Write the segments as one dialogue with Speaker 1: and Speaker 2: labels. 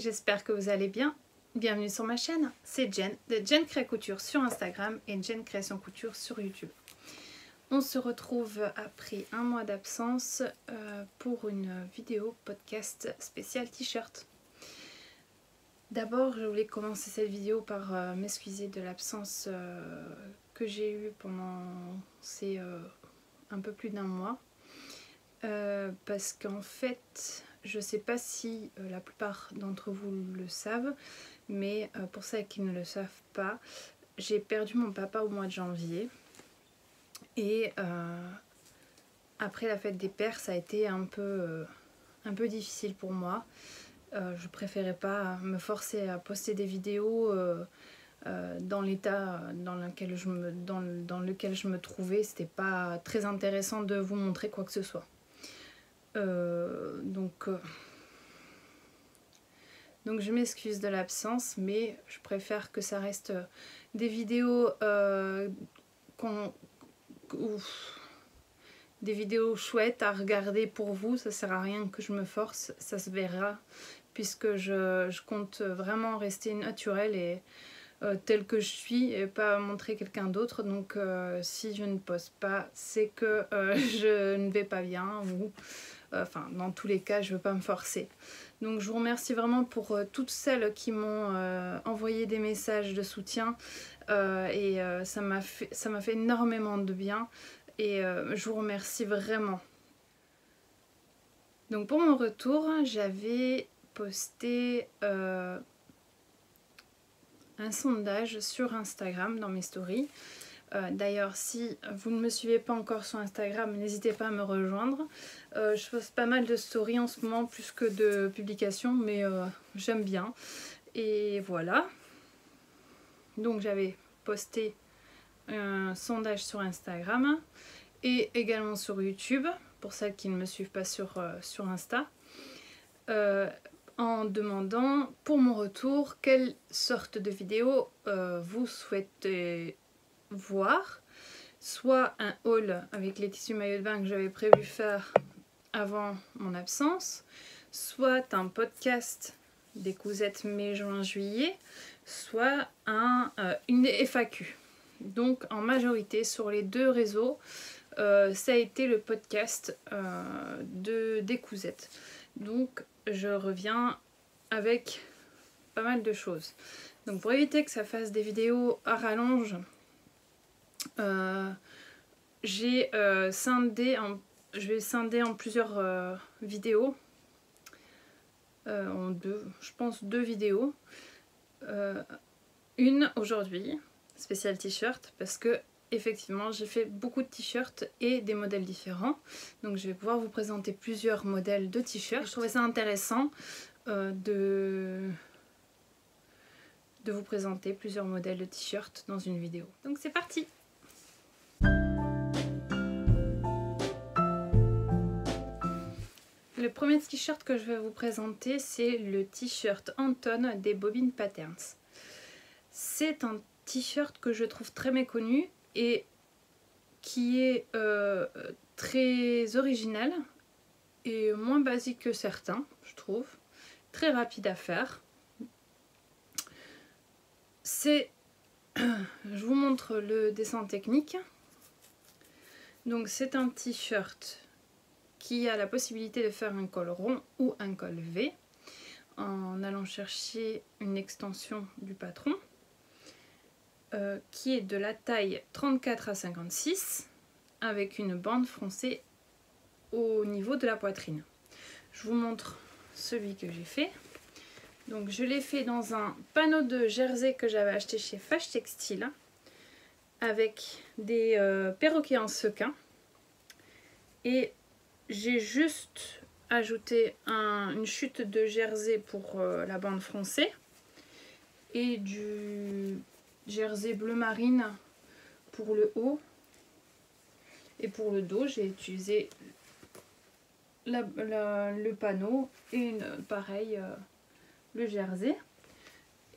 Speaker 1: j'espère que vous allez bien. Bienvenue sur ma chaîne, c'est Jen de Jen Crée Couture sur Instagram et Jen Création Couture sur YouTube. On se retrouve après un mois d'absence pour une vidéo podcast spéciale t-shirt. D'abord, je voulais commencer cette vidéo par m'excuser de l'absence que j'ai eue pendant ces un peu plus d'un mois. Parce qu'en fait, je sais pas si la plupart d'entre vous le savent, mais pour ceux qui ne le savent pas, j'ai perdu mon papa au mois de janvier. Et après la fête des pères, ça a été un peu difficile pour moi. Je préférais pas me forcer à poster des vidéos dans l'état dans lequel je me trouvais. C'était pas très intéressant de vous montrer quoi que ce soit. Donc je m'excuse de l'absence, mais je préfère que ça reste des vidéos des vidéos chouettes à regarder pour vous. Ça sert à rien que je me force, ça se verra, puisque je compte vraiment rester naturelle et telle que je suis et pas montrer quelqu'un d'autre. Donc si je ne poste pas, c'est que je ne vais pas bien, ou enfin dans tous les cas je ne veux pas me forcer. Donc je vous remercie vraiment pour toutes celles qui m'ont envoyé des messages de soutien et ça m'a fait énormément de bien et je vous remercie vraiment. Donc pour mon retour, j'avais posté un sondage sur Instagram dans mes stories. D'ailleurs, si vous ne me suivez pas encore sur Instagram, n'hésitez pas à me rejoindre. Je poste pas mal de stories en ce moment, plus que de publications, mais j'aime bien. Et voilà. Donc j'avais posté un sondage sur Instagram et également sur YouTube, pour celles qui ne me suivent pas sur Insta, en demandant pour mon retour quelle sorte de vidéo vous souhaitez voir, soit un haul avec les tissus maillot de bain que j'avais prévu faire avant mon absence, soit un podcast des cousettes mai, juin, juillet, soit une FAQ. Donc en majorité sur les deux réseaux, ça a été le podcast des cousettes. Donc je reviens avec pas mal de choses. Donc pour éviter que ça fasse des vidéos à rallonge, je vais scinder en plusieurs vidéos, je pense deux vidéos. Une aujourd'hui, spéciale t-shirt, parce que effectivement j'ai fait beaucoup de t-shirts et des modèles différents. Donc je vais pouvoir vous présenter plusieurs modèles de t-shirts. Je trouvais ça intéressant de vous présenter plusieurs modèles de t-shirts dans une vidéo. Donc c'est parti! Le premier t-shirt que je vais vous présenter, c'est le t-shirt Anton des Bobbin Patterns. C'est un t-shirt que je trouve très méconnu et qui est très original et moins basique que certains, je trouve. Très rapide à faire. Je vous montre le dessin technique. Donc c'est un t-shirt qui a la possibilité de faire un col rond ou un col V en allant chercher une extension du patron qui est de la taille 34 à 56 avec une bande froncée au niveau de la poitrine. Je vous montre celui que j'ai fait. Donc je l'ai fait dans un panneau de jersey que j'avais acheté chez Fâche Textile avec des perroquets en sequin, et j'ai juste ajouté une chute de jersey pour la bande froncée et du jersey bleu marine pour le haut, et pour le dos j'ai utilisé le panneau et pareil le jersey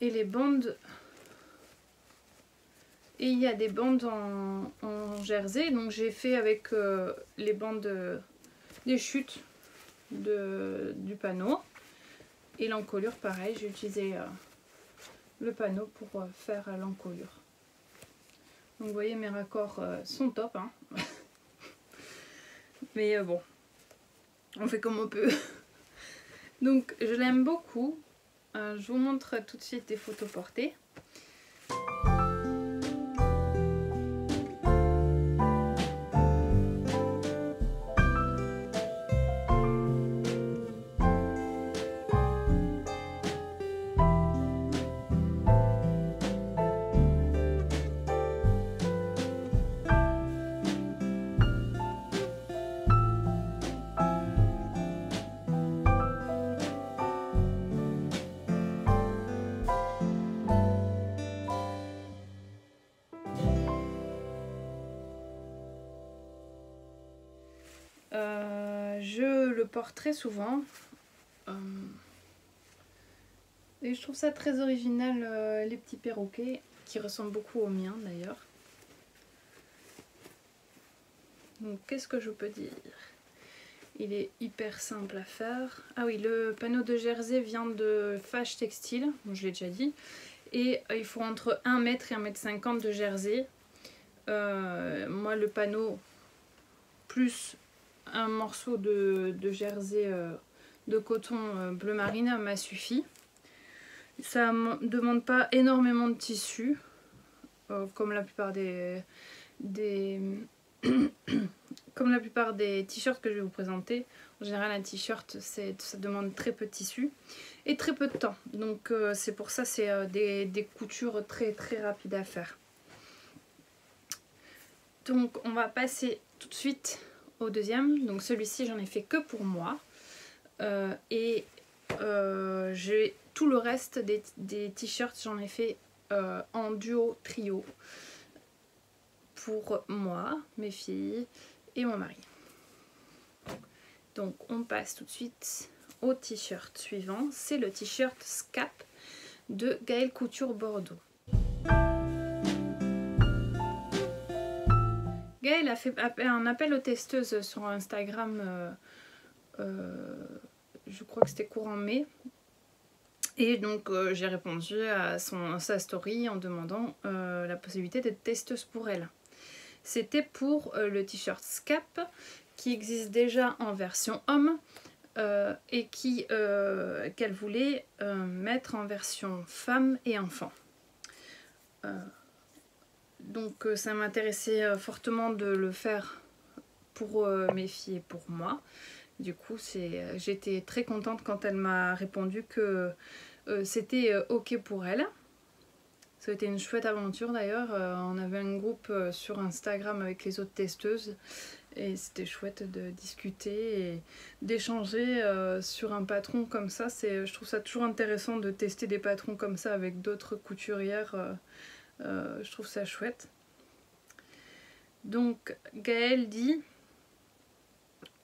Speaker 1: et les bandes. Et il y a des bandes en jersey, donc j'ai fait avec les bandes des chutes du panneau. Et l'encolure pareil, j'ai utilisé le panneau pour faire l'encolure. Donc vous voyez mes raccords sont top hein. Mais bon, on fait comme on peut. Donc je l'aime beaucoup. Je vous montre tout de suite des photos portées. Je le porte très souvent et je trouve ça très original, les petits perroquets qui ressemblent beaucoup aux miens d'ailleurs. Donc qu'est-ce que je peux dire? Il est hyper simple à faire. Ah oui, le panneau de jersey vient de Fâche Textile, je l'ai déjà dit, et il faut entre 1 mètre et 1,50 m de jersey. Moi le panneau plus un morceau de jersey de coton bleu marine m'a suffi. Ça ne demande pas énormément de tissu, comme la plupart comme la plupart des t-shirts que je vais vous présenter. En général un t-shirt ça demande très peu de tissu et très peu de temps. Donc c'est pour ça c'est des coutures très rapides à faire. Donc on va passer tout de suite au deuxième. Donc celui-ci j'en ai fait que pour moi. J'ai tout le reste des t-shirts j'en ai fait en duo trio pour moi, mes filles et mon mari. Donc on passe tout de suite au t-shirt suivant. C'est le t-shirt Scap de Gaëlle Couture Bordeaux. Gaëlle a fait un appel aux testeuses sur Instagram, je crois que c'était courant mai. Et donc j'ai répondu à sa story en demandant la possibilité d'être testeuse pour elle. C'était pour le t-shirt Scap qui existe déjà en version homme et qu'elle voulait mettre en version femme et enfant. Donc ça m'intéressait fortement de le faire pour mes filles et pour moi. Du coup j'étais très contente quand elle m'a répondu que c'était ok pour elle. Ça a été une chouette aventure d'ailleurs. On avait un groupe sur Instagram avec les autres testeuses et c'était chouette de discuter et d'échanger sur un patron comme ça. Je trouve ça toujours intéressant de tester des patrons comme ça avec d'autres couturières. Je trouve ça chouette. Donc Gaëlle dit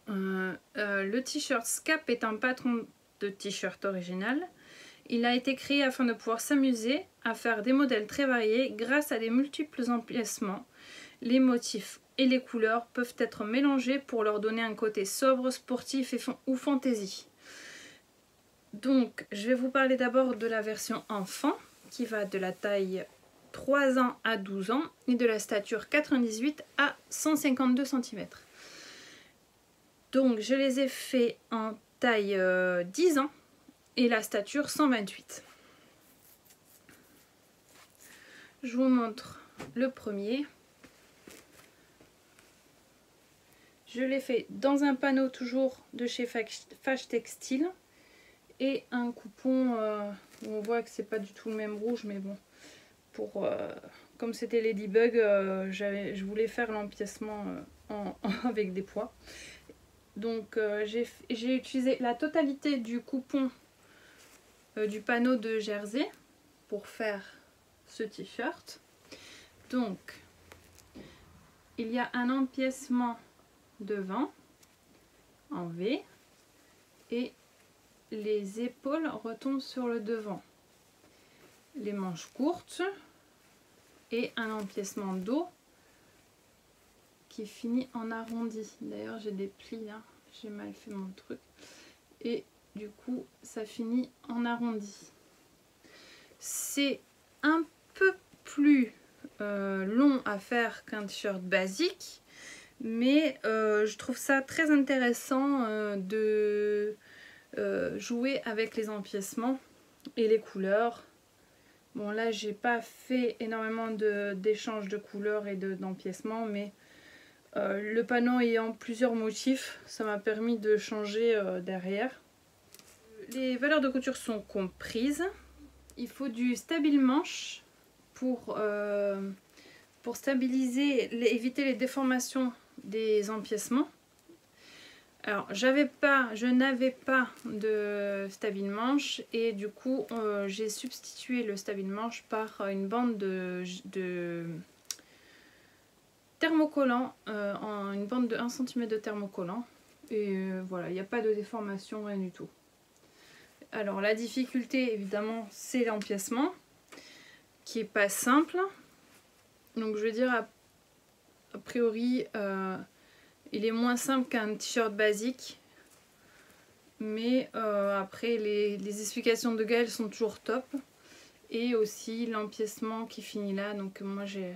Speaker 1: le t-shirt Scap est un patron de t-shirt original. Il a été créé afin de pouvoir s'amuser à faire des modèles très variés grâce à des multiples empiècements. Les motifs et les couleurs peuvent être mélangés pour leur donner un côté sobre, sportif ou fantaisie. Donc je vais vous parler d'abord de la version enfant qui va de la taille 3 ans à 12 ans et de la stature 98 à 152 cm. Donc je les ai fait en taille 10 ans et la stature 128. Je vous montre le premier. Je l'ai fait dans un panneau toujours de chez Fâche Textile et un coupon où on voit que c'est pas du tout le même rouge, mais bon, comme c'était Ladybug, je voulais faire l'empiècement avec des pois. Donc j'ai utilisé la totalité du coupon du panneau de jersey pour faire ce t-shirt. Donc il y a un empiècement devant en V et les épaules retombent sur le devant, les manches courtes et un empiècement dos qui finit en arrondi. D'ailleurs j'ai des plis là, j'ai mal fait mon truc, et du coup ça finit en arrondi. C'est un peu plus long à faire qu'un t-shirt basique, mais je trouve ça très intéressant de jouer avec les empiècements et les couleurs. Bon, là j'ai pas fait énormément d'échanges de couleurs et d'empiècements, mais le panneau ayant plusieurs motifs, ça m'a permis de changer derrière. Les valeurs de couture sont comprises. Il faut du stabile manche pour stabiliser, éviter les déformations des empiècements. Alors je n'avais pas de stabile manche et du coup j'ai substitué le stabile manche par une bande de thermocollant, une bande de 1 cm de thermocollant, et voilà, il n'y a pas de déformation, rien du tout. Alors la difficulté évidemment c'est l'empiècement qui est pas simple, donc je veux dire a priori il est moins simple qu'un t-shirt basique, mais après les explications de Gaëlle sont toujours top, et aussi l'empiècement qui finit là, donc moi j'ai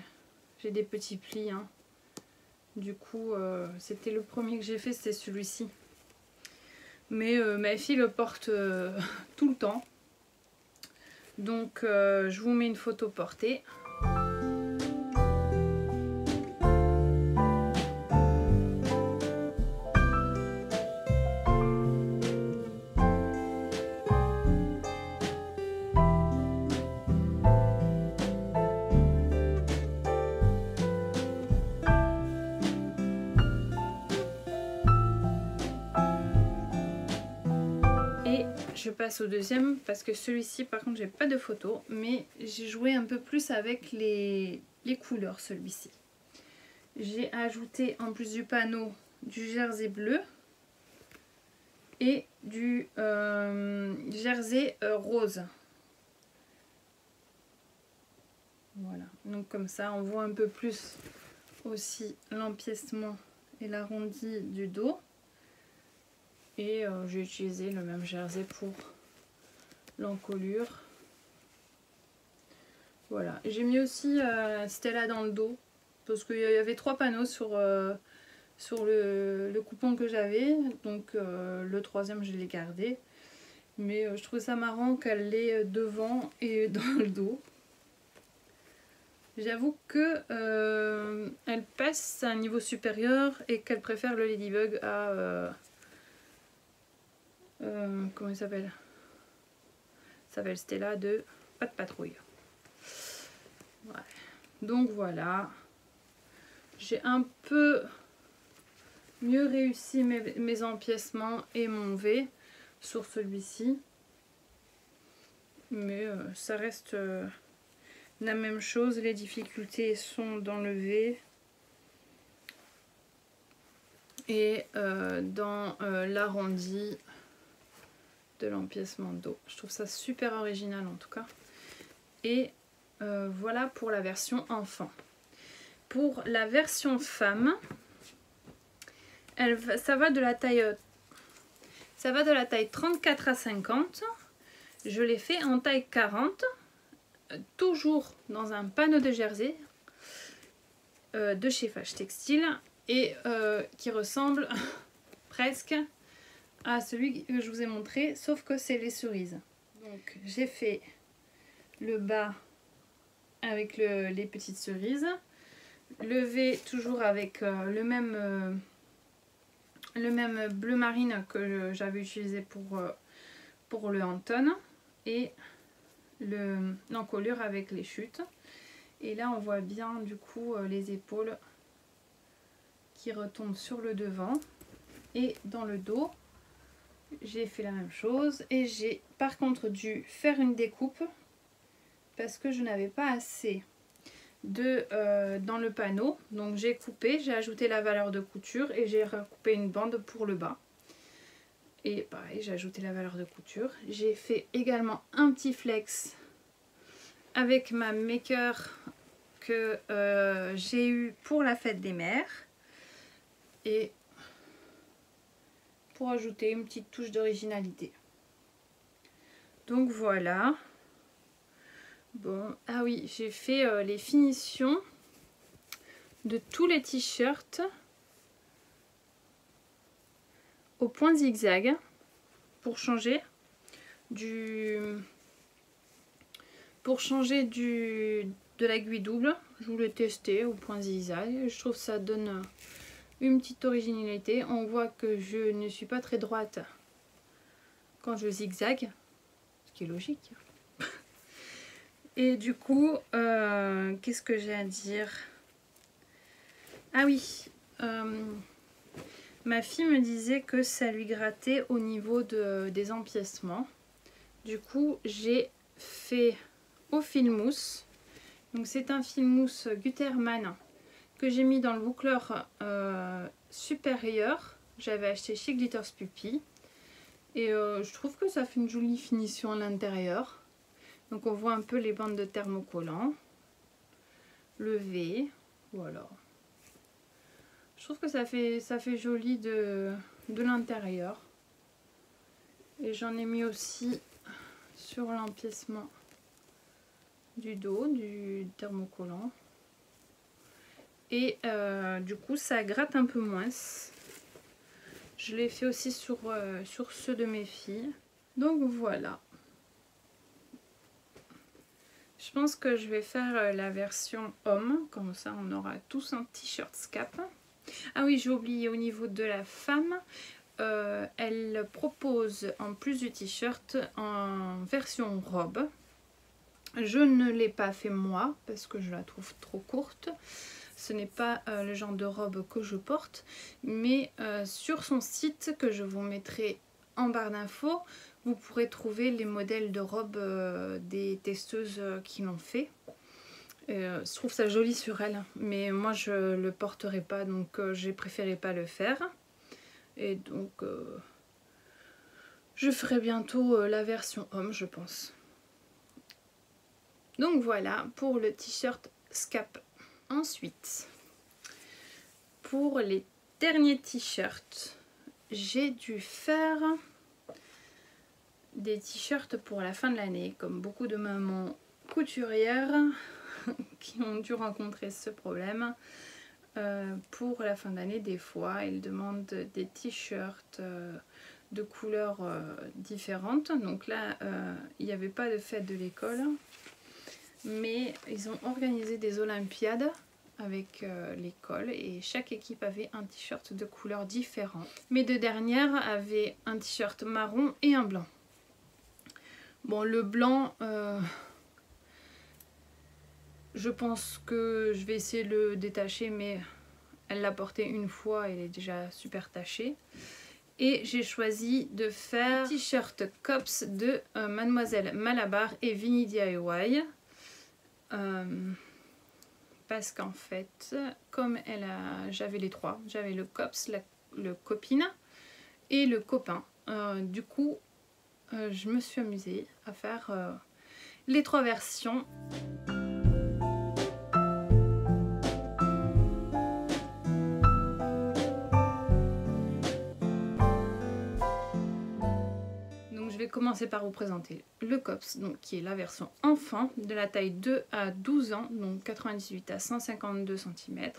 Speaker 1: des petits plis, hein. Du coup c'était le premier que j'ai fait, c'était celui-ci, mais ma fille le porte tout le temps, donc je vous mets une photo portée. Je passe au deuxième parce que celui-ci par contre j'ai pas de photo, mais j'ai joué un peu plus avec les couleurs. Celui-ci j'ai ajouté en plus du panneau du jersey bleu et du jersey rose. Voilà, donc comme ça on voit un peu plus aussi l'empiècement et l'arrondi du dos. Et j'ai utilisé le même jersey pour l'encolure. Voilà, j'ai mis aussi Stella dans le dos parce qu'il y avait 3 panneaux sur le coupon que j'avais, donc le troisième je l'ai gardé, mais je trouve ça marrant qu'elle l'ait devant et dans le dos. J'avoue que elle passe à un niveau supérieur et qu'elle préfère le Ladybug à comment il s'appelle? Ça s'appelle Stella de Pas de Patrouille. Ouais. Donc voilà, j'ai un peu mieux réussi mes empiècements et mon V sur celui-ci, mais ça reste la même chose. Les difficultés sont dans le V et dans l'arrondi de l'empiècement dos. Je trouve ça super original en tout cas. Et voilà pour la version enfant. Pour la version femme, ça va de la taille 34 à 50. Je l'ai fait en taille 40, toujours dans un panneau de jersey de chez Fâche Textile, et qui ressemble presque à celui que je vous ai montré, sauf que c'est les cerises. Donc j'ai fait le bas avec les petites cerises, le V toujours avec le même bleu marine que j'avais utilisé pour le Anton, et l'encolure avec les chutes. Et là on voit bien du coup les épaules qui retombent sur le devant, et dans le dos j'ai fait la même chose, et j'ai par contre dû faire une découpe parce que je n'avais pas assez dans le panneau, donc j'ai coupé, j'ai ajouté la valeur de couture et j'ai recoupé une bande pour le bas, et pareil j'ai ajouté la valeur de couture. J'ai fait également un petit flex avec ma maker que j'ai eu pour la fête des mères, et pour ajouter une petite touche d'originalité. Donc voilà. Bon, ah oui, j'ai fait les finitions de tous les t-shirts au point zigzag pour changer de l'aiguille double. Je voulais tester au point zigzag. Je trouve que ça donne une petite originalité. On voit que je ne suis pas très droite quand je zigzag, ce qui est logique. Et du coup, qu'est-ce que j'ai à dire? Ah oui, ma fille me disait que ça lui grattait au niveau des empiècements. Du coup, j'ai fait au fil mousse. Donc c'est un fil mousse Gutermann que j'ai mis dans le boucleur supérieur. J'avais acheté chez Glitters Puppy. Et je trouve que ça fait une jolie finition à l'intérieur. Donc on voit un peu les bandes de thermocollant. Le V, voilà. Je trouve que ça fait joli de l'intérieur. Et j'en ai mis aussi sur l'empiècement du dos, du thermocollant. Et du coup ça gratte un peu moins. Je l'ai fait aussi sur ceux de mes filles. Donc voilà. Je pense que je vais faire la version homme. Comme ça on aura tous un t-shirt Scap. Ah oui, j'ai oublié au niveau de la femme. Elle propose en plus du t-shirt en version robe. Je ne l'ai pas fait moi parce que je la trouve trop courte. Ce n'est pas le genre de robe que je porte. Mais sur son site que je vous mettrai en barre d'infos, vous pourrez trouver les modèles de robes des testeuses qui l'ont fait. Je trouve ça joli sur elle, mais moi je le porterai pas, donc j'ai préféré pas le faire. Et donc je ferai bientôt la version homme, je pense. Donc voilà pour le t-shirt Scap. Ensuite, pour les derniers t-shirts, j'ai dû faire des t-shirts pour la fin de l'année, comme beaucoup de mamans couturières qui ont dû rencontrer ce problème. Pour la fin d'année, des fois, ils demandent des t-shirts de couleurs différentes. Donc là, il n'y avait pas de fête de l'école, mais ils ont organisé des olympiades avec l'école et chaque équipe avait un t-shirt de couleurs différentes. Mes deux dernières avaient un t-shirt marron et un blanc. Bon, le blanc, je pense que je vais essayer de le détacher, mais elle l'a porté une fois et elle est déjà super tachée. Et j'ai choisi de faire t-shirt Cops de Mademoiselle Malabar et Vinny DIY. Parce qu'en fait, comme j'avais les trois, j'avais le Cops, le copine et le copain. Du coup, je me suis amusée à faire les trois versions. Donc je vais commencer par vous présenter le Cops, donc qui est la version enfant de la taille 2 à 12 ans, donc 98 à 152 cm.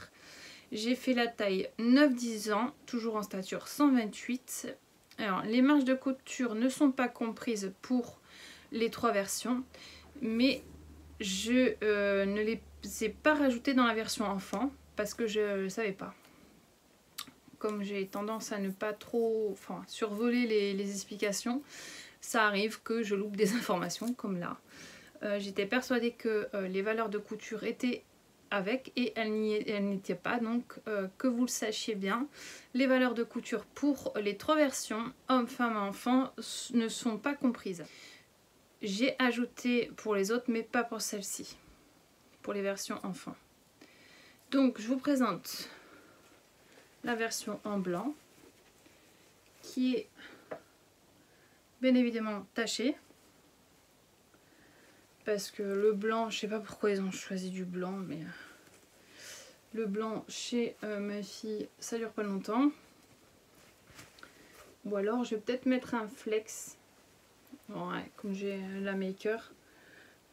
Speaker 1: J'ai fait la taille 9-10 ans, toujours en stature 128. Alors les marges de couture ne sont pas comprises pour les trois versions, mais je ne les ai pas rajoutées dans la version enfant parce que je ne savais pas. Comme j'ai tendance à ne pas trop survoler les explications, ça arrive que je loupe des informations comme là. J'étais persuadée que les valeurs de couture étaient avec et elles n'étaient pas, donc que vous le sachiez bien, les valeurs de couture pour les trois versions homme, femme, enfant ne sont pas comprises. J'ai ajouté pour les autres mais pas pour celle-ci, pour les versions enfants. Donc je vous présente la version en blanc qui est bien évidemment tachée parce que le blanc, je sais pas pourquoi ils ont choisi du blanc, mais le blanc chez ma fille ça dure pas longtemps. Ou alors je vais peut-être mettre un flex, Ouais, comme j'ai la maker,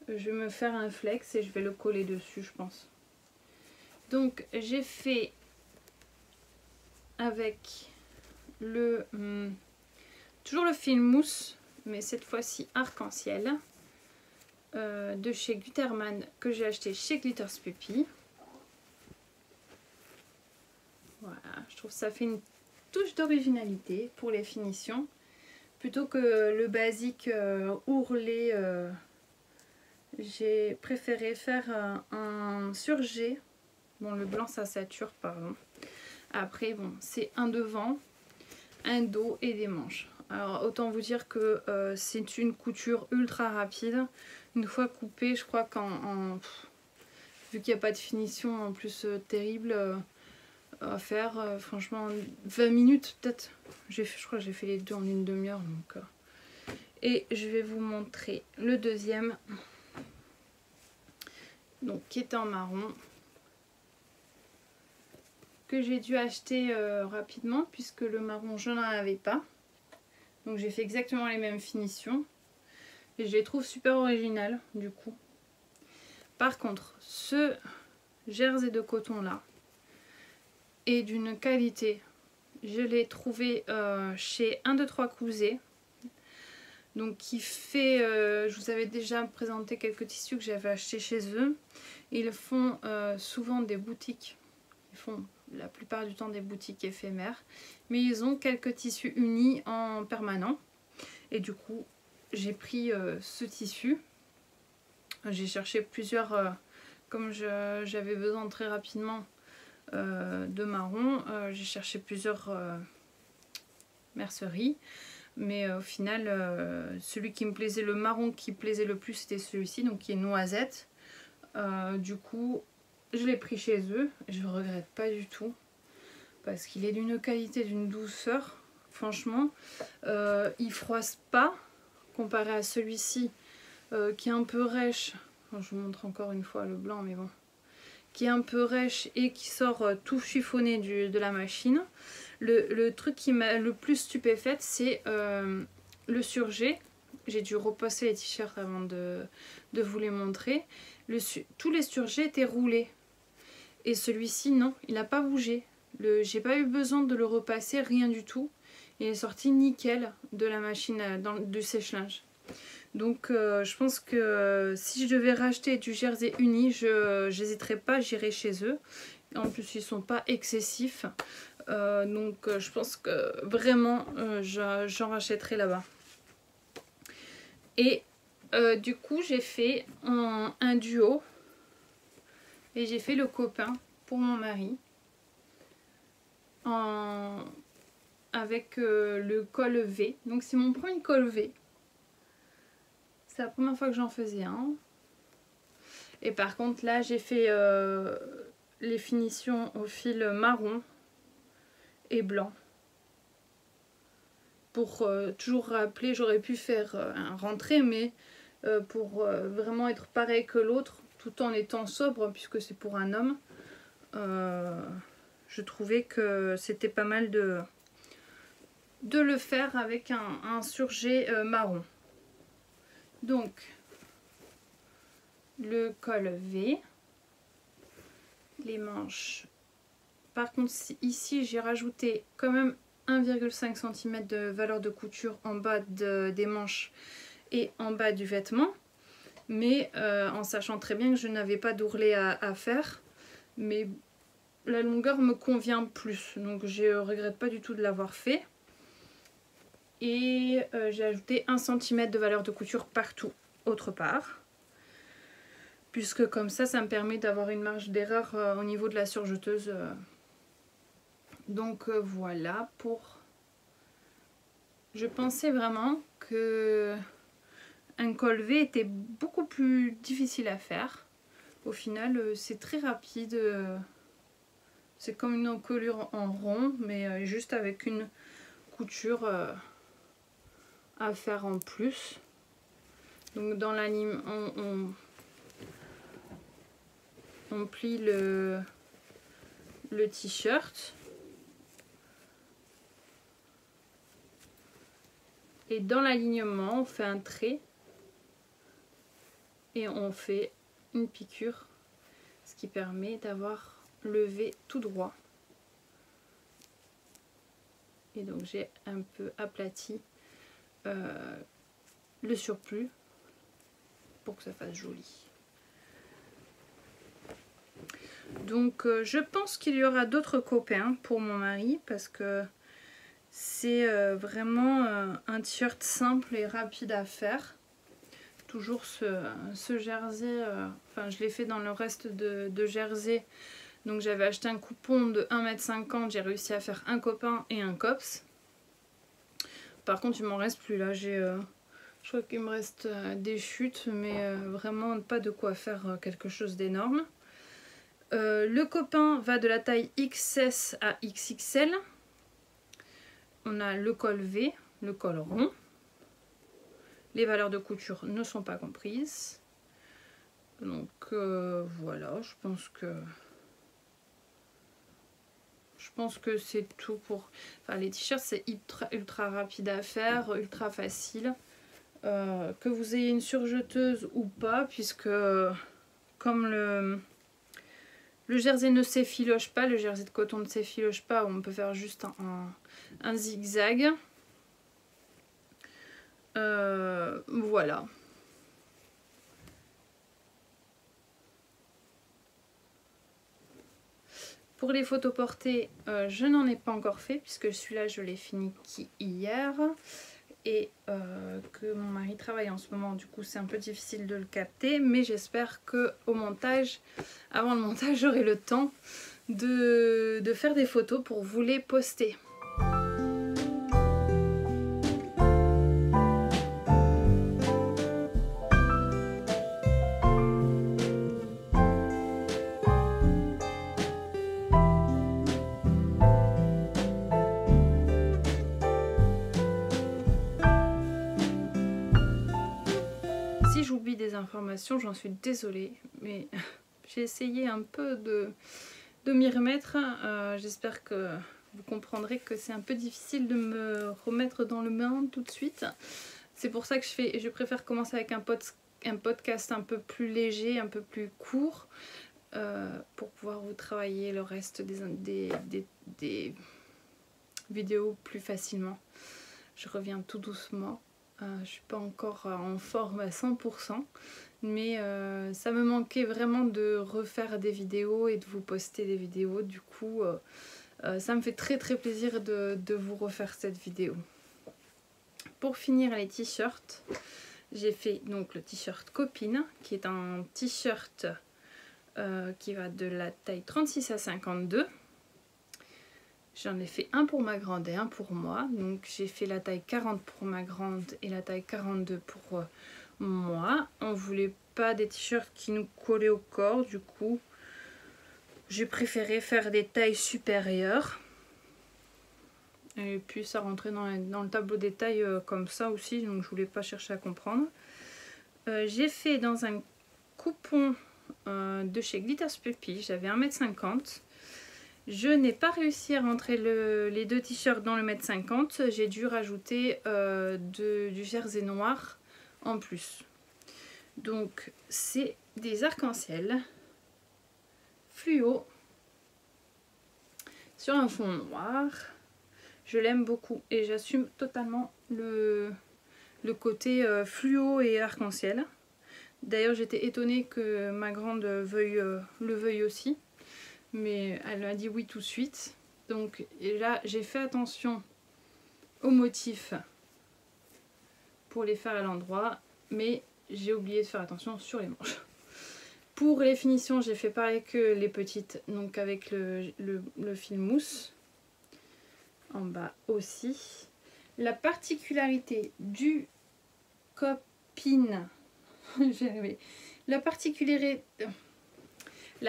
Speaker 1: je vais me faire un flex et je vais le coller dessus, je pense. Donc j'ai fait avec le toujours le fil mousse, mais cette fois-ci arc-en-ciel, de chez Glitterman, que j'ai acheté chez Glitters Puppy. Voilà, je trouve que ça fait une touche d'originalité pour les finitions. Plutôt que le basique ourlé, j'ai préféré faire un surjet. Bon, le blanc ça sature, pardon. Après, bon, c'est un devant, un dos et des manches. Alors, autant vous dire que c'est une couture ultra rapide. Une fois coupée, je crois vu qu'il n'y a pas de finition en plus terrible à faire, franchement, 20 minutes peut-être. Je crois que j'ai fait les deux en une demi-heure. Donc, et je vais vous montrer le deuxième, donc qui est en marron, que j'ai dû acheter rapidement puisque le marron je n'en avais pas. Donc j'ai fait exactement les mêmes finitions et je les trouve super originales du coup. Par contre, ce jersey de coton là est d'une qualité, je l'ai trouvé chez 1, 2, 3 Cousets. Donc qui fait, je vous avais déjà présenté quelques tissus que j'avais achetés chez eux. Ils font souvent des boutiques, ils font la plupart du temps des boutiques éphémères, mais ils ont quelques tissus unis en permanent. Et du coup, j'ai pris ce tissu. J'ai cherché plusieurs, comme j'avais besoin très rapidement de marron, j'ai cherché plusieurs merceries. Mais au final, celui qui me plaisait, le marron qui plaisait le plus, c'était celui-ci, donc qui est noisette. Du coup, je l'ai pris chez eux. Je ne regrette pas du tout. Parce qu'il est d'une qualité, d'une douceur. Franchement, il froisse pas. Comparé à celui-ci, qui est un peu rêche. Enfin, je vous montre encore une fois le blanc, mais bon. Qui est un peu rêche et qui sort tout chiffonné de la machine. Le truc qui m'a le plus stupéfaite, c'est le surjet. J'ai dû repasser les t-shirts avant de vous les montrer. Tous les surjets étaient roulés. Et celui-ci, non, il n'a pas bougé. J'ai pas eu besoin de le repasser, rien du tout. Il est sorti nickel de la machine du sèche-linge. Donc je pense que si je devais racheter du jersey uni, je n'hésiterais pas, j'irai chez eux. En plus, ils sont pas excessifs. Donc je pense que vraiment j'en rachèterai là-bas. Et du coup j'ai fait un duo. Et j'ai fait le copain pour mon mari. Avec le col V. Donc c'est mon premier col V. C'est la première fois que j'en faisais un. Et par contre là j'ai fait les finitions au fil marron et blanc. Pour toujours rappeler, j'aurais pu faire un rentré, mais pour vraiment être pareil que l'autre, tout en étant sobre, puisque c'est pour un homme, je trouvais que c'était pas mal de le faire avec un surjet marron. Donc, le col V, les manches. Par contre, ici, j'ai rajouté quand même 1,5 cm de valeur de couture en bas des manches et en bas du vêtement. Mais en sachant très bien que je n'avais pas d'ourlet à faire. Mais la longueur me convient plus. Donc, je ne regrette pas du tout de l'avoir fait. Et j'ai ajouté 1 cm de valeur de couture partout, autre part. Puisque comme ça me permet d'avoir une marge d'erreur au niveau de la surjeteuse. Donc voilà pour... Je pensais vraiment que un col V était beaucoup plus difficile à faire. Au final, c'est très rapide. C'est comme une encolure en rond, mais juste avec une couture à faire en plus. Donc dans la ligne, on plie le t-shirt. Et dans l'alignement, on fait un trait et on fait une piqûre, ce qui permet d'avoir le V tout droit. Et donc j'ai un peu aplati le surplus pour que ça fasse joli. Donc je pense qu'il y aura d'autres copains pour mon mari parce que c'est vraiment un t-shirt simple et rapide à faire. Toujours ce jersey, enfin je l'ai fait dans le reste de jersey. Donc j'avais acheté un coupon de 1,50 m, j'ai réussi à faire un copain et un cops. Par contre il m'en reste plus là, je crois qu'il me reste des chutes, mais vraiment pas de quoi faire quelque chose d'énorme. Le copain va de la taille XS à XXL. On a le col V, le col rond. Les valeurs de couture ne sont pas comprises. Donc voilà, je pense que c'est tout pour... Enfin, les t-shirts, c'est ultra rapide à faire, ultra facile. Que vous ayez une surjeteuse ou pas, puisque comme le jersey ne s'effiloche pas, le jersey de coton ne s'effiloche pas, on peut faire juste un zigzag. Voilà. Pour les photos portées, je n'en ai pas encore fait puisque celui-là je l'ai fini hier et que mon mari travaille en ce moment, du coup c'est un peu difficile de le capter, mais j'espère que au montage, avant le montage, j'aurai le temps de faire des photos pour vous les poster. Si j'oublie des informations, j'en suis désolée, mais j'ai essayé un peu de m'y remettre. J'espère que vous comprendrez que c'est un peu difficile de me remettre dans le bain tout de suite. C'est pour ça que je préfère commencer avec un podcast un peu plus léger, un peu plus court, pour pouvoir vous travailler le reste des vidéos plus facilement. Je reviens tout doucement. Je ne suis pas encore en forme à 100%, mais ça me manquait vraiment de refaire des vidéos et de vous poster des vidéos. Du coup, ça me fait très plaisir de vous refaire cette vidéo. Pour finir les t-shirts, j'ai fait donc le t-shirt copine, qui est un t-shirt qui va de la taille 36 à 52. J'en ai fait un pour ma grande et un pour moi. Donc j'ai fait la taille 40 pour ma grande et la taille 42 pour moi. On voulait pas des t-shirts qui nous collaient au corps. Du coup, j'ai préféré faire des tailles supérieures. Et puis ça rentrait dans le tableau des tailles comme ça aussi. Donc je voulais pas chercher à comprendre. J'ai fait dans un coupon de chez Glitters Puppy. J'avais 1,50 m. Je n'ai pas réussi à rentrer les deux t-shirts dans le 1,50 m. J'ai dû rajouter du jersey noir en plus. Donc c'est des arcs-en-ciel fluo sur un fond noir. Je l'aime beaucoup et j'assume totalement le côté fluo et arc-en-ciel. D'ailleurs j'étais étonnée que ma grande le veuille aussi. Mais elle m'a dit oui tout de suite. Donc et là j'ai fait attention aux motifs pour les faire à l'endroit, mais j'ai oublié de faire attention sur les manches. Pour les finitions, j'ai fait pareil que les petites, donc avec le fil mousse en bas aussi. La particularité du copine, j'ai arrivé. La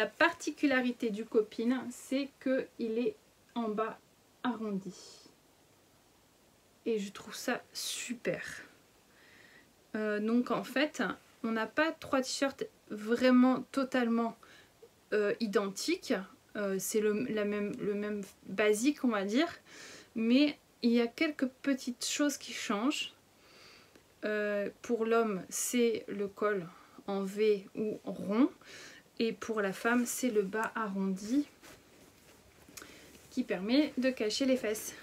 Speaker 1: particularité du copine, c'est qu'il est en bas arrondi. Et je trouve ça super. Donc en fait, on n'a pas 3 t-shirts vraiment totalement identiques. C'est le même basique, on va dire. Mais il y a quelques petites choses qui changent. Pour l'homme, c'est le col en V ou rond. Et pour la femme, c'est le bas arrondi qui permet de cacher les fesses.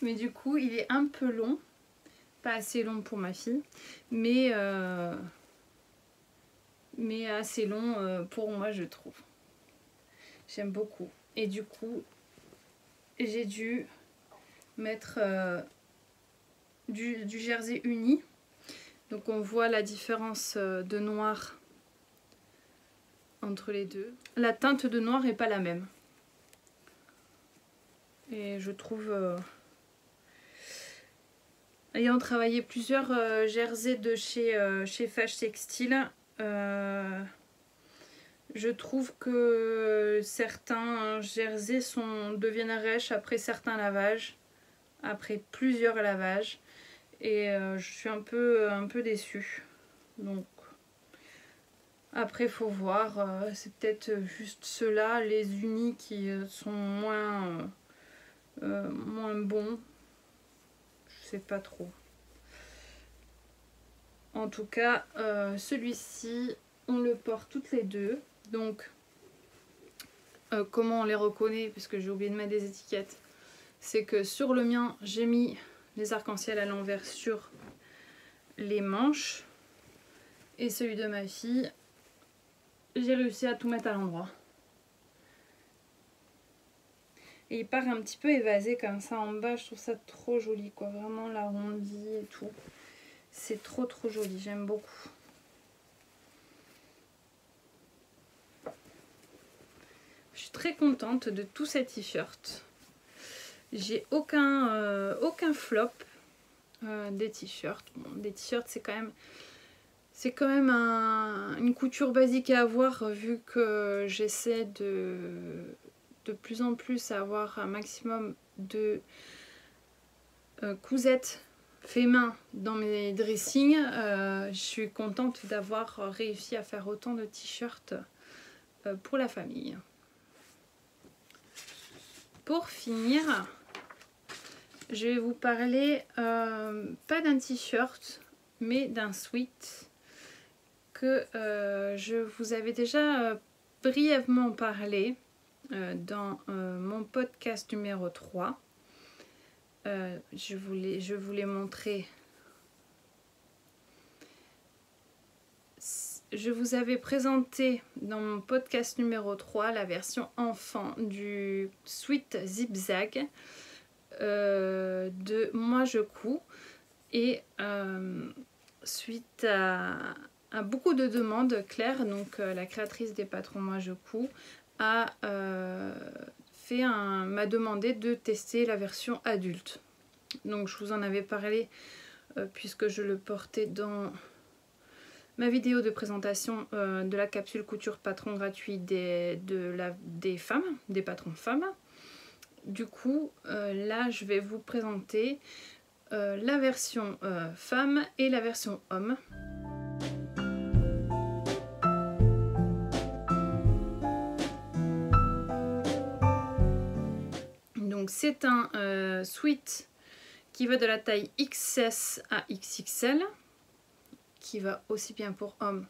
Speaker 1: Mais du coup, il est un peu long. Pas assez long pour ma fille. Mais assez long pour moi, je trouve. J'aime beaucoup. Et du coup, j'ai dû mettre du jersey uni. Donc on voit la différence de noir entre les deux. La teinte de noir n'est pas la même. Et je trouve... ayant travaillé plusieurs jerseys de chez Fâche Textile, je trouve que certains jerseys deviennent rêches après certains lavages, après plusieurs lavages. Et je suis un peu déçue. Donc après faut voir, c'est peut-être juste ceux-là, les unis qui sont moins bons. Je sais pas trop. En tout cas, celui-ci, on le porte toutes les deux. Donc comment on les reconnaît, parce que j'ai oublié de mettre des étiquettes, c'est que sur le mien, j'ai mis les arcs-en-ciel à l'envers sur les manches. Et celui de ma fille, j'ai réussi à tout mettre à l'endroit. Et il part un petit peu évasé comme ça en bas. Je trouve ça trop joli, quoi. Vraiment l'arrondi et tout. C'est trop joli. J'aime beaucoup. Je suis très contente de tous ces t-shirts. J'ai aucun flop des t-shirts. Bon, des t-shirts, c'est quand même une couture basique à avoir, vu que j'essaie de plus en plus avoir un maximum de cousettes fait main dans mes dressings. Je suis contente d'avoir réussi à faire autant de t-shirts pour la famille. Pour finir, je vais vous parler pas d'un t-shirt mais d'un sweat que je vous avais déjà brièvement parlé dans mon podcast numéro 3. Je vous l'ai montré. Je vous avais présenté dans mon podcast numéro 3 la version enfant du sweat zigzag de Moi Je Couds. Et suite à beaucoup de demandes, Claire, donc la créatrice des patrons Moi Je Couds, m'a demandé de tester la version adulte. Donc je vous en avais parlé puisque je le portais dans ma vidéo de présentation de la capsule couture patron gratuit des femmes, des patrons femmes. Du coup, là je vais vous présenter la version femme et la version homme. Donc c'est un sweat qui va de la taille XS à XXL, qui va aussi bien pour hommes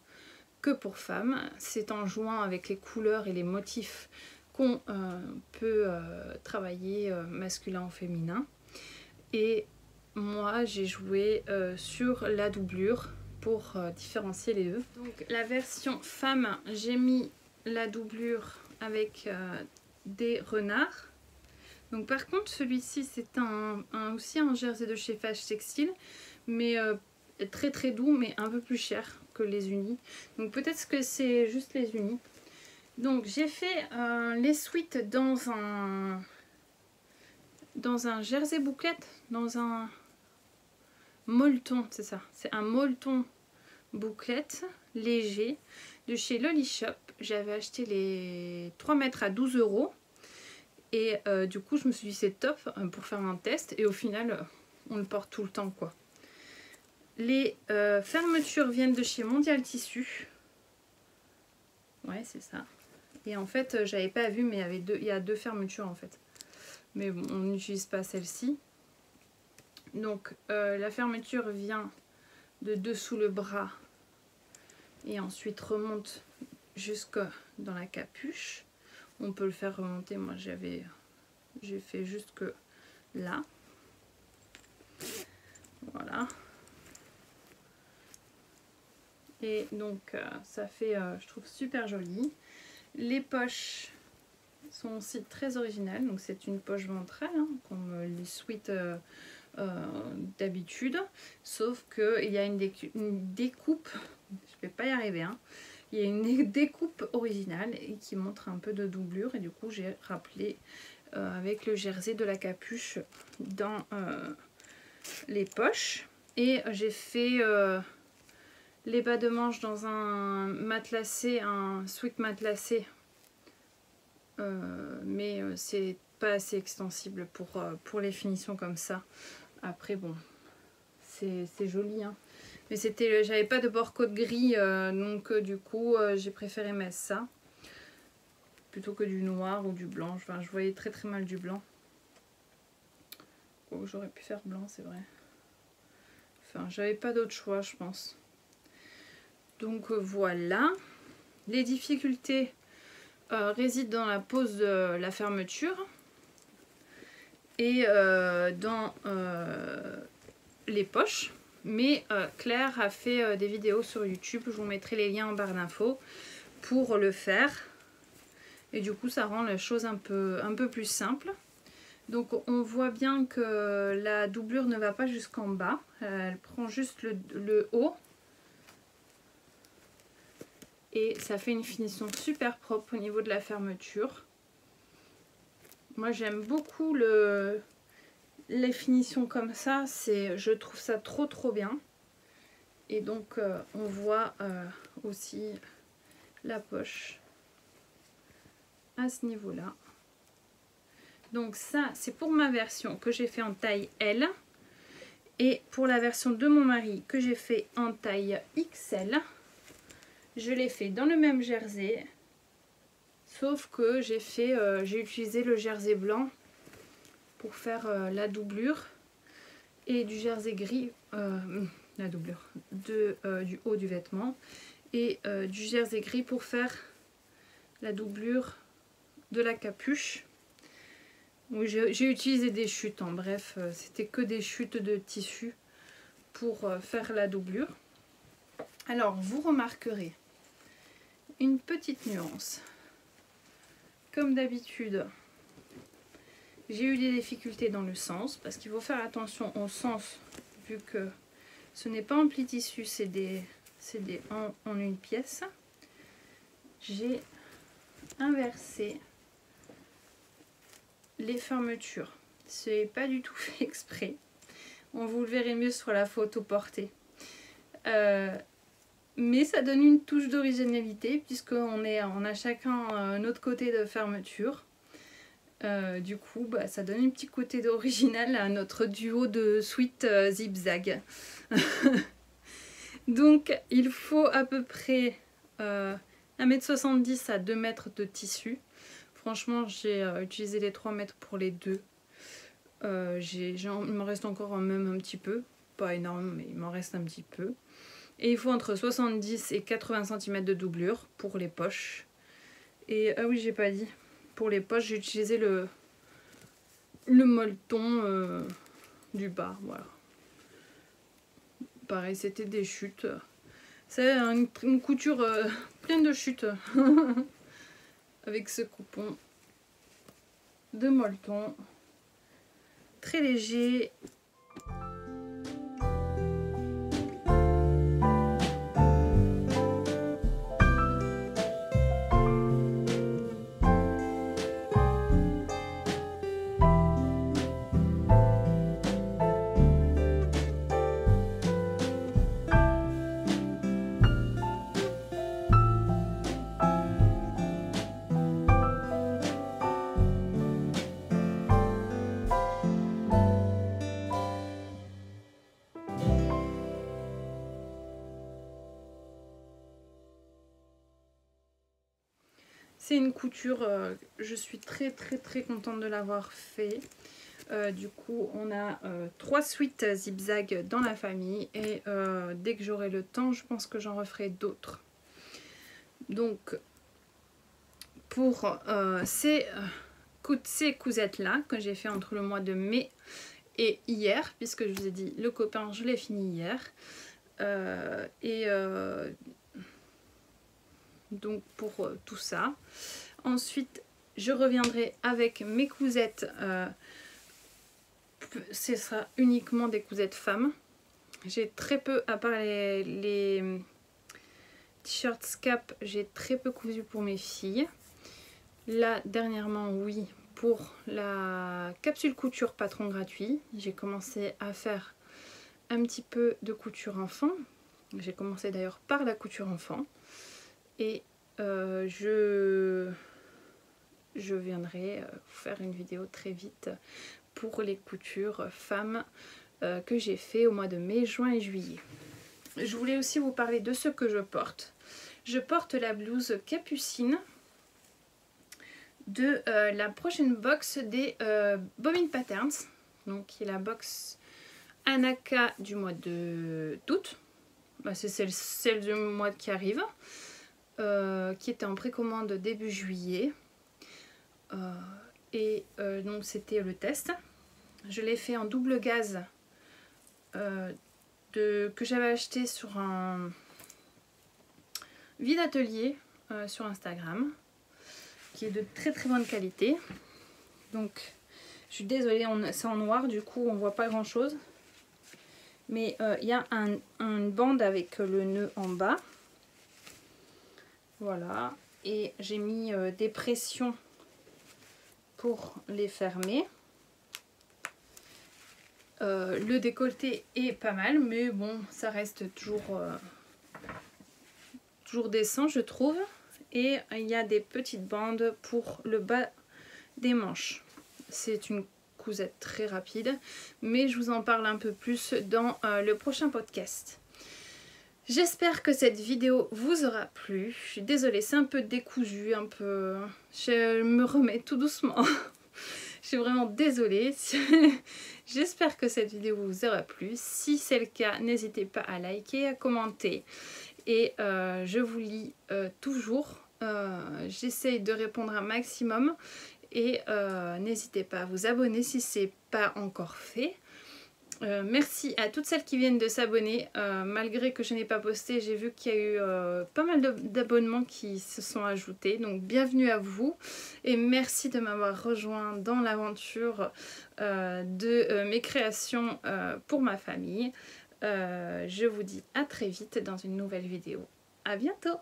Speaker 1: que pour femmes. C'est en jouant avec les couleurs et les motifs qu'on peut travailler masculin ou féminin. Et moi j'ai joué sur la doublure pour différencier les deux. Donc la version femme, j'ai mis la doublure avec des renards. Donc par contre celui-ci c'est aussi un jersey de chez Fâche Textile, mais très doux, mais un peu plus cher que les unis. Donc peut-être que c'est juste les unis. Donc j'ai fait les sweats dans un jersey bouclette, dans un molleton, c'est ça. C'est un molleton bouclette léger de chez Lolly Shop. J'avais acheté les 3 mètres à 12 €. Et du coup je me suis dit c'est top pour faire un test. Et au final on le porte tout le temps, quoi. Les fermetures viennent de chez Mondial Tissu. Ouais, c'est ça. Et en fait j'avais pas vu, mais il y a deux fermetures en fait. Mais bon, on n'utilise pas celle-ci. Donc la fermeture vient de dessous le bras et ensuite remonte jusque dans la capuche. On peut le faire remonter, moi j'ai fait jusque là. Voilà. Et donc ça fait, je trouve, super joli. Les poches sont aussi très originales. Donc c'est une poche ventrale, hein, comme les sweats d'habitude. Sauf qu'il y a une découpe, je vais pas y arriver, hein. Il y a une découpe originale et qui montre un peu de doublure. Et du coup j'ai rappelé avec le jersey de la capuche dans les poches. Et j'ai fait les bas de manche dans un matelassé, un sweat matelassé, mais c'est pas assez extensible pour les finitions comme ça. Après bon, c'est joli, hein. Mais j'avais pas de bord-côte gris, donc du coup j'ai préféré mettre ça plutôt que du noir ou du blanc. Enfin, je voyais très très mal du blanc. Oh, j'aurais pu faire blanc, c'est vrai. Enfin, j'avais pas d'autre choix, je pense. Donc voilà. Les difficultés résident dans la pose de la fermeture et dans les poches. Mais Claire a fait des vidéos sur YouTube. Je vous mettrai les liens en barre d'infos pour le faire. Et du coup, ça rend la chose un peu plus simple. Donc on voit bien que la doublure ne va pas jusqu'en bas. Elle prend juste le haut. Et ça fait une finition super propre au niveau de la fermeture. Moi j'aime beaucoup les finitions comme ça. Je trouve ça trop bien. Et donc on voit aussi la poche à ce niveau-là. Donc ça c'est pour ma version que j'ai fait en taille L. Et pour la version de mon mari que j'ai fait en taille XL. Je l'ai fait dans le même jersey, sauf que j'ai utilisé le jersey blanc pour faire la doublure et du jersey gris, la doublure du haut du vêtement et du jersey gris pour faire la doublure de la capuche. J'ai utilisé des chutes, en bref, c'était que des chutes de tissu pour faire la doublure. Alors vous remarquerez une petite nuance. Comme d'habitude, j'ai eu des difficultés dans le sens parce qu'il faut faire attention au sens vu que ce n'est pas en pli tissu, c'est en une pièce. J'ai inversé les fermetures. C'est pas du tout fait exprès. Vous le verrez mieux sur la photo portée. Mais ça donne une touche d'originalité puisqu'on a chacun notre côté de fermeture. Du coup, ça donne un petit côté d'original à notre duo de sweat zigzag. Donc, il faut à peu près 1,70 m à 2 m de tissu. Franchement, j'ai utilisé les 3 mètres pour les deux. Il m'en reste encore même un petit peu. Pas énorme, mais il m'en reste un petit peu. Et il faut entre 70 et 80 cm de doublure pour les poches. Et ah oui, j'ai pas dit. Pour les poches, j'ai utilisé le molleton du bas. Voilà. Pareil, c'était des chutes. C'est une couture pleine de chutes. Avec ce coupon de molleton. Très léger. C'est une couture, je suis très contente de l'avoir fait. Du coup, on a 3 suites zigzag dans la famille et dès que j'aurai le temps, je pense que j'en referai d'autres. Donc, pour ces cousettes-là que j'ai fait entre le mois de mai et hier, puisque je vous ai dit le copain, je l'ai fini hier. Donc pour tout ça. Ensuite, je reviendrai avec mes cousettes. Ce sera uniquement des cousettes femmes. J'ai très peu, à part les t-shirts Scap, j'ai très peu cousu pour mes filles. Là, dernièrement, oui, pour la capsule couture patron gratuit, j'ai commencé à faire un petit peu de couture enfant. J'ai commencé d'ailleurs par la couture enfant. Et je viendrai vous faire une vidéo très vite pour les coutures femmes que j'ai fait au mois de mai, juin et juillet. Je voulais aussi vous parler de ce que je porte. Je porte la blouse Capucine de la prochaine box des Bobbin Patterns, donc qui est la box Anaka du mois d'août. Bah, c'est celle du mois qui arrive, qui était en précommande début juillet. Donc c'était le test. Je l'ai fait en double gaze que j'avais acheté sur un vide atelier sur Instagram, qui est de très bonne qualité. Donc je suis désolée, c'est en noir, du coup on voit pas grand chose, mais il y a une bande avec le nœud en bas, voilà, et j'ai mis des pressions pour les fermer. Le décolleté est pas mal, mais bon, ça reste toujours décent, je trouve. Et il y a des petites bandes pour le bas des manches. C'est une cousette très rapide, mais je vous en parle un peu plus dans le prochain podcast. J'espère que cette vidéo vous aura plu. Je suis désolée, c'est un peu décousu, je me remets tout doucement. Je suis vraiment désolée. J'espère que cette vidéo vous aura plu. Si c'est le cas, n'hésitez pas à liker, à commenter. Et je vous lis toujours. J'essaye de répondre un maximum. Et n'hésitez pas à vous abonner si ce n'est pas encore fait. Merci à toutes celles qui viennent de s'abonner. Malgré que je n'ai pas posté, j'ai vu qu'il y a eu pas mal d'abonnements qui se sont ajoutés. Donc bienvenue à vous et merci de m'avoir rejoint dans l'aventure de mes créations pour ma famille. Je vous dis à très vite dans une nouvelle vidéo. À bientôt!